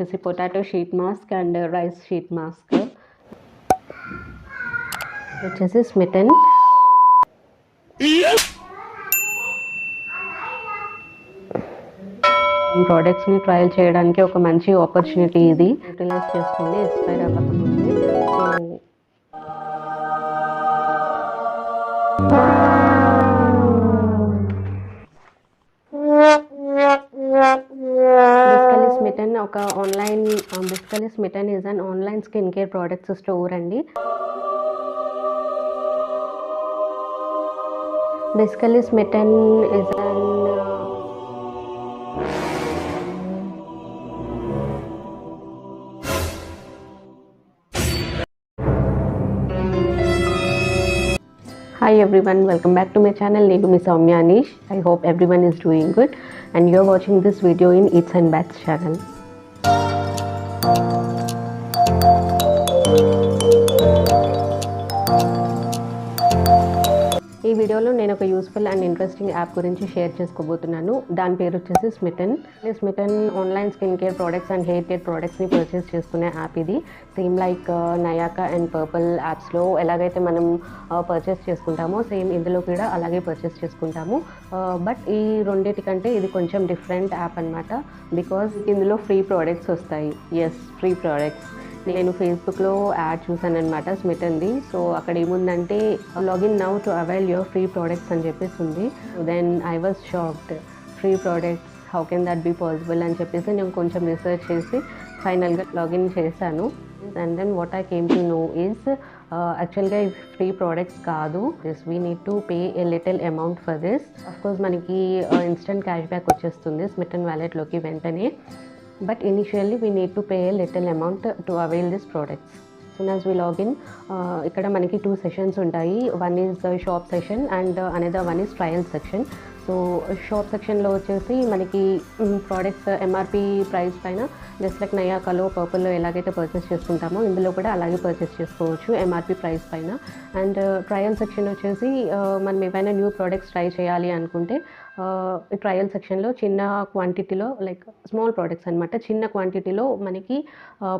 వచ్చేసి potato sheet mask and rice sheet mask. వచ్చేసి smitten. ప్రోడక్ట్స్ని trial చేయడానికి ఒక మంచి ఆపర్చునిటీ ఇది. యూటిలైజ్ చేసుకోండి ఎక్స్పైర్ అవ్వకముందే. Smytten ఒక online basically Smytten is an online skin care products store అండి. Basically Smytten is an Hi everyone, welcome back to my channel. Name is Soumya Anish. I hope everyone is doing good and you're watching this video in Eats and Baths channel. ఈ వీడియోలో నేను ఒక useful and interesting app గురించి share చేసుకోబోతున్నాను. దాని పేరు వచ్చేసి Smytten. Smytten online skin care products and hair care ప్రోడక్ట్స్ని పర్చేస్ చేసుకునే యాప్ ఇది. Same like Nykaa and Purplle యాప్స్లో ఎలాగైతే మనం పర్చేస్ చేసుకుంటామో సేమ్ ఇందులో కూడా అలాగే పర్చేస్ చేసుకుంటాము. బట్ ఈ రెండింటికంటే ఇది కొంచెం డిఫరెంట్ యాప్ అనమాట. బికాజ్ ఇందులో ఫ్రీ ప్రోడక్ట్స్ వస్తాయి. Yes, free products. నేను ఫేస్బుక్లో యాడ్ చూసాను అనమాట స్మిటన్ది. సో అక్కడ ఏముందంటే login now to avail your free products అని చెప్పేసి ఉంది. Then I was shocked. Free products, how can that be possible అని చెప్పేసి నేను కొంచెం రీసెర్చ్ చేసి ఫైనల్గా లాగిన్ చేశాను. And then what I came to know is యాక్చువల్గా ఫ్రీ ప్రోడక్ట్స్ కాదు. We need to pay a little amount for this. Of course మనకి ఇన్స్టెంట్ క్యాష్ బ్యాక్ వచ్చేస్తుంది స్మిటన్ వ్యాలెట్లోకి వెంటనే. But initially we need to pay a little amount to avail these products. As soon as we log in, ikkada manaki 2 sessions untayi. One is the shop session and another one is trial section. So shop సెక్షన్లో వచ్చేసి మనకి products MRP price పైన just like నయాకాలో పర్పుల్లో ఎలాగైతే purchase చేసుకుంటామో ఇందులో కూడా అలాగే purchase చేసుకోవచ్చు ఎంఆర్పి ప్రైస్ పైన. అండ్ ట్రయల్ సెక్షన్ వచ్చేసి మనం ఏవైనా న్యూ ప్రోడక్ట్స్ ట్రై చేయాలి అనుకుంటే ట్రయల్ సెక్షన్లో చిన్న క్వాంటిటీలో లైక్ స్మాల్ ప్రోడక్ట్స్ అనమాట, చిన్న క్వాంటిటీలో మనకి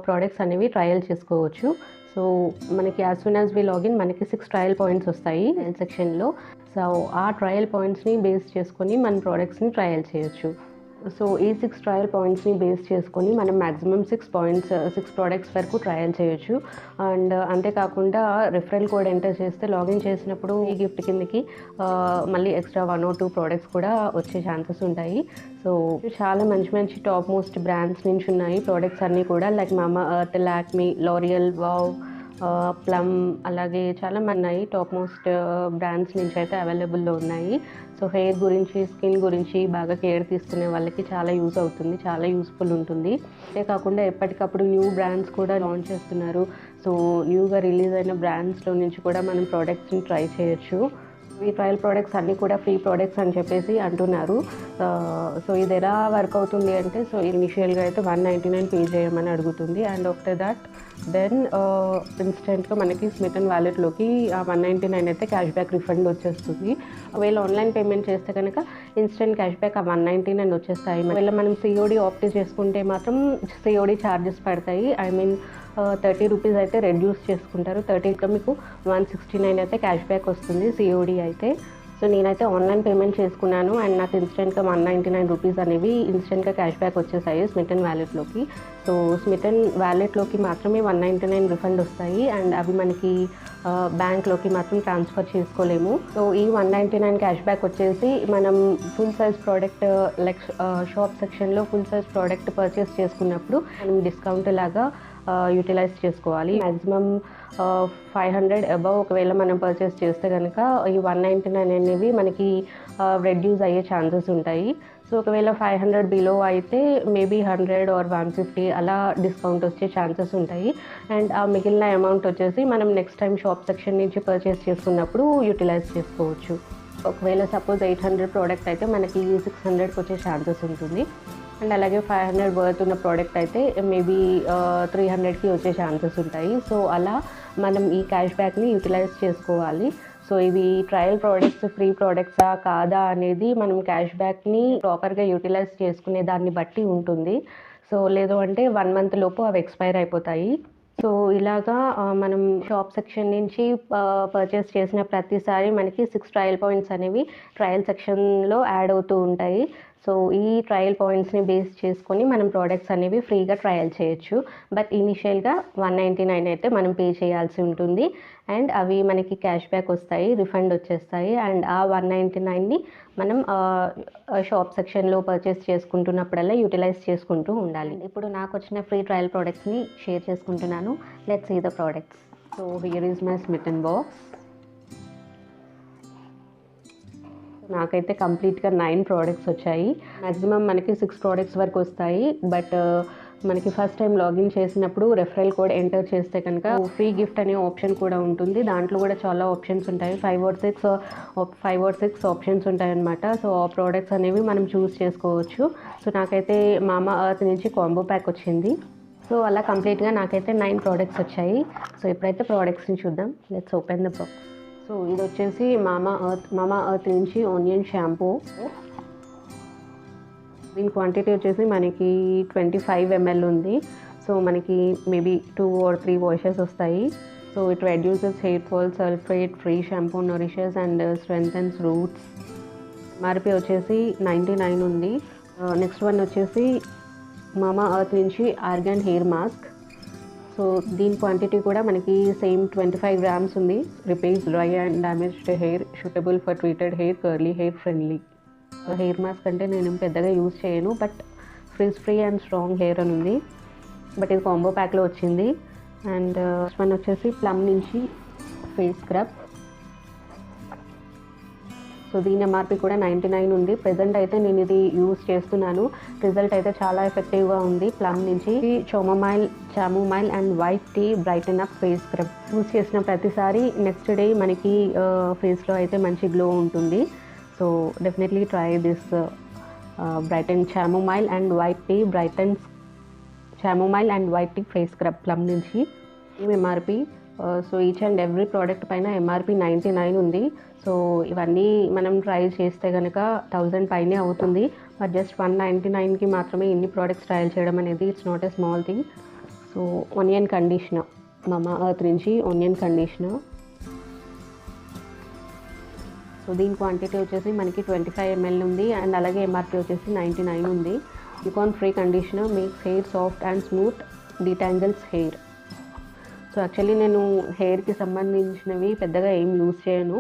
ప్రోడక్ట్స్ అనేవి ట్రయల్ చేసుకోవచ్చు. సో మనకి as soon as we login మనకి 6 ట్రయల్ పాయింట్స్ వస్తాయి సెక్షన్లో. సో ఆ ట్రయల్ పాయింట్స్ని బేస్ చేసుకొని మన ప్రోడక్ట్స్ని ట్రయల్ చేయొచ్చు. సో ఈ 6 ట్రయల్ పాయింట్స్ని బేస్ చేసుకొని మనం మ్యాక్సిమం 6 ప్రోడక్ట్స్ వరకు ట్రయల్ చేయొచ్చు. అండ్ అంతేకాకుండా రిఫరల్ కోడ్ ఎంటర్ చేస్తే లాగిన్ చేసినప్పుడు ఈ గిఫ్ట్ కిందకి మళ్ళీ ఎక్స్ట్రా 1 or 2 ప్రోడక్ట్స్ కూడా వచ్చే ఛాన్సెస్ ఉంటాయి. సో చాలా మంచి మంచి టాప్ మోస్ట్ బ్రాండ్స్ నుంచి ఉన్నాయి ప్రోడక్ట్స్ అన్నీ కూడా. లైక్ మామా earth, Lakme, L'Oreal, wow, plum, అలాగే చాలా ఉన్నాయి టాప్ మోస్ట్ బ్రాండ్స్ నుంచి అయితే అవైలబుల్లో ఉన్నాయి. సో హెయిర్ గురించి, స్కిన్ గురించి బాగా కేర్ తీసుకునే వాళ్ళకి చాలా యూజ్ అవుతుంది, చాలా యూస్ఫుల్ ఉంటుంది. అంతేకాకుండా ఎప్పటికప్పుడు న్యూ బ్రాండ్స్ కూడా లాంచ్ చేస్తున్నారు. సో న్యూగా రిలీజ్ అయిన బ్రాండ్స్లో నుంచి కూడా మనం ప్రోడక్ట్స్ని ట్రై చేయొచ్చు. ఈ ట్రయల్ ప్రోడక్ట్స్ అన్నీ కూడా ఫ్రీ ప్రోడక్ట్స్ అని చెప్పేసి అంటున్నారు. సో ఇది ఎలా వర్క్ అవుతుంది అంటే, సో ఇనిషియల్గా అయితే 199 పే చేయమని అడుగుతుంది. అండ్ ఆఫ్టర్ దాట్ దెన్ ఇన్స్టెంట్గా మనకి స్మిటన్ వ్యాలెట్లోకి ఆ 199 అయితే క్యాష్ బ్యాక్ రిఫండ్ వచ్చేస్తుంది. ఒకవేళ ఆన్లైన్ పేమెంట్ చేస్తే కనుక ఇన్స్టెంట్ క్యాష్ బ్యాక్ ఆ 199 వచ్చేస్తాయి. ఒకవేళ మనం సిఓడి ఆప్ట్ చేసుకుంటే మాత్రం సిఓడి ఛార్జెస్ పడతాయి. ఐ మీన్ 30 రూపీస్ అయితే రెడ్యూస్ చేసుకుంటారు. 30గా మీకు 169 అయితే క్యాష్ బ్యాక్ వస్తుంది సిఓడి అయితే. సో నేనైతే ఆన్లైన్ పేమెంట్ చేసుకున్నాను అండ్ నాకు ఇన్స్టెంట్గా 199 రూపీస్ అనేవి ఇన్స్టెంట్గా క్యాష్ బ్యాక్ వచ్చేసాయి స్మిటన్ వ్యాలెట్లోకి. సో స్మిటన్ వ్యాలెట్లోకి మాత్రమే 199 రిఫండ్ వస్తాయి అండ్ అవి మనకి బ్యాంక్లోకి మాత్రం ట్రాన్స్ఫర్ చేసుకోలేము. సో ఈ 199 క్యాష్ బ్యాక్ వచ్చేసి మనం full size product like shop సెక్షన్లో ఫుల్ సైజ్ ప్రోడక్ట్ పర్చేస్ చేసుకున్నప్పుడు మనం డిస్కౌంట్ లాగా యూటిలైజ్ చేసుకోవాలి. మ్యాక్సిమం 500 అబవ్ ఒకవేళ మనం పర్చేస్ చేస్తే కనుక ఈ 199 అనేవి మనకి రెడ్యూస్ అయ్యే ఛాన్సెస్ ఉంటాయి. సో ఒకవేళ 500 బిలో అయితే మేబీ 100 or 150 అలా డిస్కౌంట్ వచ్చే ఛాన్సెస్ ఉంటాయి. అండ్ ఆ మిగిలిన అమౌంట్ వచ్చేసి మనం నెక్స్ట్ టైం షాప్ సెక్షన్ నుంచి పర్చేస్ చేసుకున్నప్పుడు యూటిలైజ్ చేసుకోవచ్చు. ఒకవేళ సపోజ్ 800 ప్రోడక్ట్ అయితే మనకి 600కి వచ్చే ఛాన్సెస్ ఉంటుంది. అండ్ అలాగే 500 వర్త్ ఉన్న ప్రోడక్ట్ అయితే మేబీ 300కి వచ్చే ఛాన్సెస్ ఉంటాయి. సో అలా మనం ఈ క్యాష్ బ్యాక్ని యూటిలైజ్ చేసుకోవాలి. సో ఇవి ట్రయల్ ప్రోడక్ట్స్ ఫ్రీ ప్రోడక్ట్సా కాదా అనేది మనం క్యాష్ బ్యాక్ని ప్రాపర్గా యూటిలైజ్ చేసుకునే దాన్ని బట్టి ఉంటుంది. సో లేదు అంటే 1 మంత్ లోపు అవి ఎక్స్పైర్ అయిపోతాయి. సో ఇలాగా మనం షాప్ సెక్షన్ నుంచి పర్చేస్ చేసిన ప్రతిసారి మనకి 6 ట్రయల్ పాయింట్స్ అనేవి ట్రయల్ సెక్షన్‌లో యాడ్ అవుతూ ఉంటాయి. సో ఈ ట్రయల్ పాయింట్స్‌ని బేస్ చేసుకొని మనం ప్రోడక్ట్స్ అనేవి ఫ్రీగా ట్రయల్ చేయొచ్చు. బట్ ఇనీషియల్‌గా 199 అయితే మనం పే చేయాల్సి ఉంటుంది. అండ్ అవి మనకి క్యాష్ బ్యాక్ వస్తాయి, రిఫండ్ వచ్చేస్తాయి. అండ్ ఆ 199ని మనం షాప్ సెక్షన్‌లో పర్చేస్ చేసుకుంటున్నప్పుడల్లా యూటిలైజ్ చేసుకుంటూ ఉండాలి. ఇప్పుడు నాకు వచ్చిన ఫ్రీ ట్రయల్ ప్రోడక్ట్స్‌ని షేర్ చేసుకుంటున్నాను. Let's see the products. So here is my Smitten box. నాకైతే కంప్లీట్గా 9 ప్రోడక్ట్స్ వచ్చాయి. మ్యాక్సిమం మనకి 6 ప్రోడక్ట్స్ వరకు వస్తాయి. బట్ మనకి ఫస్ట్ టైం లాగిన్ చేసినప్పుడు రెఫరల్ కోడ్ ఎంటర్ చేస్తే కనుక ఫ్రీ గిఫ్ట్ అనే ఆప్షన్ కూడా ఉంటుంది. దాంట్లో కూడా చాలా ఆప్షన్స్ ఉంటాయి. 5 or 6 ఆప్షన్స్ ఉంటాయి అన్నమాట. సో ఆ ప్రోడక్ట్స్ అనేవి మనం చూస్ చేసుకోవచ్చు. సో నాకైతే మామా ఎర్త్ నుంచి కాంబో ప్యాక్ వచ్చింది. సో అలా కంప్లీట్గా నాకైతే 9 ప్రోడక్ట్స్ వచ్చాయి. సో ఇప్పుడైతే ప్రోడక్ట్స్ని చూద్దాం. Let's open the box. So ఇది వచ్చేసి మామా ఎర్త్ నుంచి ఆనియన్ షాంపూ. దీని క్వాంటిటీ వచ్చేసి మనకి 25 ml ఉంది. సో మనకి మేబీ 2 or 3 వాషెస్ వస్తాయి. So it reduces hair fall, sulphate free shampoo, nourishes and strengthens roots. MRP వచ్చేసి 99 ఉంది. నెక్స్ట్ వన్ వచ్చేసి మామా ఎర్త్ నుంచి ఆర్గాన్ హెయిర్ మాస్క్. సో దీని క్వాంటిటీ కూడా మనకి సేమ్ 25 grams ఉంది. Repairs dry and damaged hair, suitable for treated hair, curly hair, friendly. Hair mask అంటే నేను పెద్దగా యూజ్ చేయను, but frizz free and strong hair అని ఉంది. బట్ ఇది కాంబో ప్యాక్లో వచ్చింది. అండ్ నెక్స్ట్ వన్ వచ్చేసి ప్లమ్ నుంచి ఫేస్ స్క్రబ్. సో దీని ఎంఆర్పి కూడా 99 ఉంది. ప్రెజెంట్ అయితే నేను ఇది యూజ్ చేస్తున్నాను. రిజల్ట్ అయితే చాలా ఎఫెక్టివ్గా ఉంది. ప్లమ్ నుంచి chamomile and white tea brighten up face scrub use చేసిన ప్రతిసారి నెక్స్ట్ డే మనకి ఫేస్లో అయితే మంచి గ్లో ఉంటుంది. So definitely try this brighten chamomile and white tea face scrub Plum నుంచి. MRP so each and every product పైన ఎంఆర్పి 99 ఉంది. సో ఇవన్నీ మనం ట్రై చేస్తే కనుక 1000 పైనే అవుతుంది. బట్ జస్ట్ 199కి మాత్రమే ఇన్ని ప్రోడక్ట్స్ ట్రయల్ చేయడం అనేది it's not a small thing. So onion conditioner, మామా ఎర్త్ నుంచి ఆనియన్ కండిషనర్. సో దీని క్వాంటిటీ వచ్చేసి మనకి 25 ml ఉంది. అండ్ అలాగే ఎంఆర్పి వచ్చేసి 99 ఉంది. యూకాన్ free conditioner makes hair soft and smooth, detangles hair. So actually నేను హెయిర్కి సంబంధించినవి పెద్దగా ఏం యూజ్ చేయను.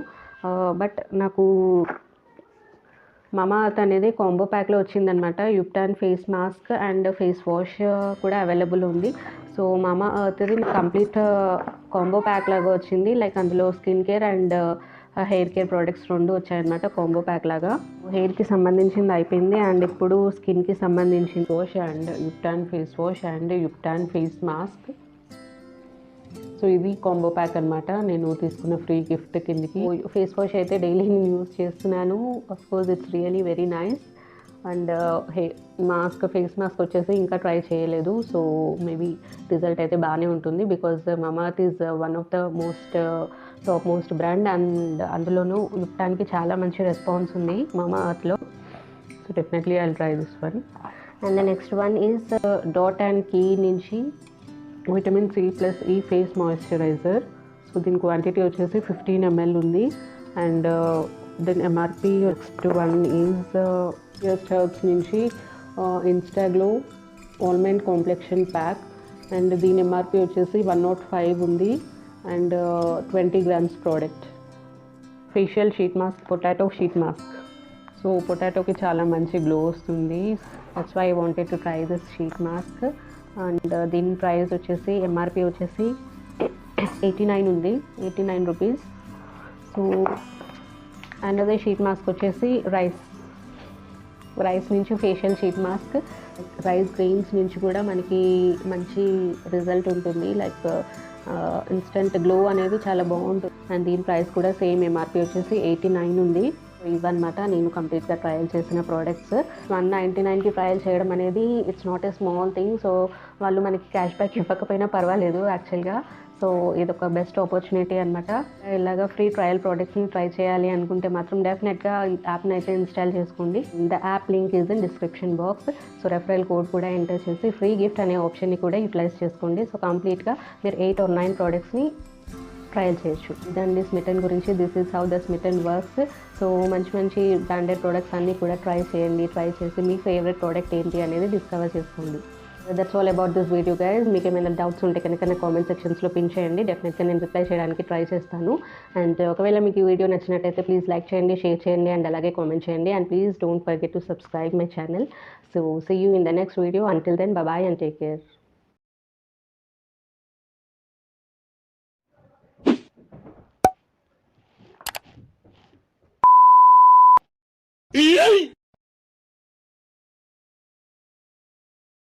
బట్ నాకు మామా ఎర్త్ అనేది కాంబో ప్యాక్లో వచ్చిందనమాట. Ubtan face mask and face wash కూడా అవైలబుల్ ఉంది. సో మామా ఎర్త్ది కంప్లీట్ కాంబో ప్యాక్ లాగా వచ్చింది. లైక్ అందులో skin care and hair care products 2 వచ్చాయన్నమాట కాంబో ప్యాక్ లాగా. హెయిర్కి సంబంధించింది అయిపోయింది. అండ్ ఇప్పుడు స్కిన్కి సంబంధించిన wash and ubtan face wash and ubtan face mask. So ఇది కాంబో ప్యాక్ అనమాట. నేను తీసుకున్న ఫ్రీ గిఫ్ట్ కిందకి. ఫేస్ వాష్ అయితే డైలీ నేను యూజ్ చేస్తున్నాను. Of course it's really very nice. And face mask వచ్చేసి ఇంకా ట్రై చేయలేదు. సో మేబీ రిజల్ట్ అయితే బాగానే ఉంటుంది. Because Mamaearth is one of the top most brand. And అందులోనూ యుప్టాన్కి చాలా మంచి రెస్పాన్స్ ఉంది మామా ఎర్త్లో. So definitely I will try this one. And the next one is Dot and Key నుంచి vitamin C+E face moisturiser. So దీని క్వాంటిటీ వచ్చేసి 15 ml ఉంది. అండ్ దీని MRP next one is Just Herbs నుంచి ఇన్స్టాగ్లో ఆల్మండ్ కాంప్లెక్షన్ ప్యాక్. అండ్ దీని ఎంఆర్పి వచ్చేసి 105 ఉంది. And 20 grams product. Facial sheet mask, potato sheet mask. So పొటాటోకి చాలా మంచి గ్లో వస్తుంది. That's why I wanted to try this sheet mask. And దీని ప్రైస్ వచ్చేసి ఎంఆర్పి వచ్చేసి 89 ఉంది, 89 రూపీస్. సో అండ్ అదే షీట్ మాస్క్ వచ్చేసి రైస్ నుంచి facial sheet mask. Rice grains నుంచి కూడా మనకి మంచి రిజల్ట్ ఉంటుంది. లైక్ ఇన్స్టెంట్ గ్లో అనేది చాలా బాగుంటుంది. అండ్ దీని ప్రైస్ కూడా సేమ్ ఎంఆర్పి వచ్చేసి 89 ఉంది. ఇవన్నమాట నేను కంప్లీట్గా ట్రయల్ చేసిన ప్రోడక్ట్స్. 199కి ట్రయల్ చేయడం అనేది it's not a small thing. So వాళ్ళు మనకి క్యాష్ బ్యాక్ ఇవ్వకపోయినా పర్వాలేదు యాక్చువల్గా. సో ఇదొక బెస్ట్ ఆపర్చునిటీ అనమాట. ఇలాగా ఫ్రీ ట్రయల్ ప్రోడక్ట్స్ని ట్రై చేయాలి అనుకుంటే మాత్రం డెఫినెట్గా ఈ యాప్ని అయితే ఇన్స్టాల్ చేసుకోండి. The app link is in description box. So referral code కూడా ఎంటర్ చేసి ఫ్రీ గిఫ్ట్ అనే ఆప్షన్ని కూడా యూటిలైజ్ చేసుకోండి. సో కంప్లీట్గా మీరు 8 or 9 ప్రోడక్ట్స్ని ట్రయల్ చేయొచ్చు. ఇదండి స్మిటన్ గురించి. This is how the smitten works. So మంచి బ్రాండెడ్ ప్రోడక్ట్స్ అన్నీ కూడా ట్రై చేయండి. ట్రై చేసి మీ ఫేవరెట్ ప్రోడక్ట్ ఏంటి అనేది డిస్కవర్ చేసుకోండి. That's all about this video guys. మీకు ఏమైనా డౌట్స్ ఉంటే కనుక నా కామెంట్ సెక్షన్స్లో పిన్ చేయండి. డెఫినెట్గా నేను రిప్లై చేయడానికి ట్రై చేస్తాను. అండ్ ఒకవేళ మీకు ఈ వీడియో నచ్చినట్టయితే ప్లీజ్ లైక్ చేయండి, షేర్ చేయండి అండ్ అలాగే కామెంట్ చేయండి. And please don't forget to subscribe my channel. So see you in the next video. Until then bye and take care.